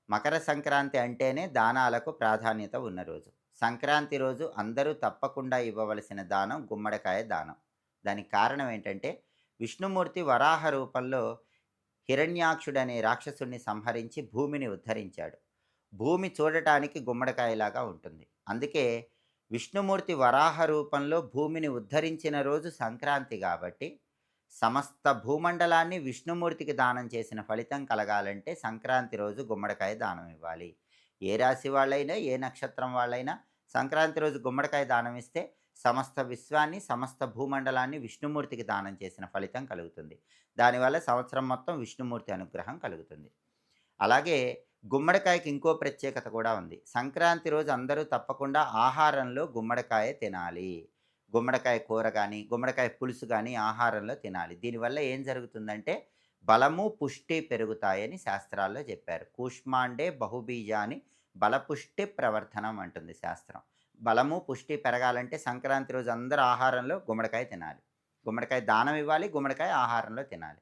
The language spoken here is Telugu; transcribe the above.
మకర సంక్రాంతి అంటేనే దానాలకు ప్రాధాన్యత ఉన్న రోజు. సంక్రాంతి రోజు అందరూ తప్పకుండా ఇవ్వవలసిన దానం గుమ్మడికాయ దానం. దానికి కారణం ఏంటంటే, విష్ణుమూర్తి వరాహ రూపంలో హిరణ్యాక్షుడనే రాక్షసుడిని సంహరించి భూమిని ఉద్ధరించాడు. భూమి చూడటానికి గుమ్మడికాయలాగా ఉంటుంది. అందుకే విష్ణుమూర్తి వరాహ రూపంలో భూమిని ఉద్ధరించిన రోజు సంక్రాంతి గాబట్టి, సమస్త భూమండలాన్ని విష్ణుమూర్తికి దానం చేసిన ఫలితం కలగాలంటే సంక్రాంతి రోజు గుమ్మడికాయ దానం ఇవ్వాలి. ఏ రాశి వాళ్ళైనా, ఏ నక్షత్రం వాళ్ళైనా సంక్రాంతి రోజు గుమ్మడికాయ దానం ఇస్తే సమస్త విశ్వాన్ని, సమస్త భూమండలాన్ని విష్ణుమూర్తికి దానం చేసిన ఫలితం కలుగుతుంది. దానివల్ల సంవత్సరం మొత్తం విష్ణుమూర్తి అనుగ్రహం కలుగుతుంది. అలాగే గుమ్మడికాయకి ఇంకో ప్రత్యేకత కూడా ఉంది. సంక్రాంతి రోజు అందరూ తప్పకుండా ఆహారంలో గుమ్మడికాయ తినాలి. గుమ్మడికాయ కూర గానీ, గుమ్మడికాయ పులుసు గానీ ఆహారంలో తినాలి. దీనివల్ల ఏం జరుగుతుందంటే, బలము, పుష్టి పెరుగుతాయని శాస్త్రాల్లో చెప్పారు. కూష్మాండే బహుబీజాని బలపుష్టి ప్రవర్ధనం అంటుంది శాస్త్రం. బలము, పుష్టి పెరగాలంటే సంక్రాంతి రోజు అందరూ ఆహారంలో గుమ్మడికాయ తినాలి. గుమ్మడికాయ దానం ఇవ్వాలి, గుమ్మడికాయ ఆహారంలో తినాలి.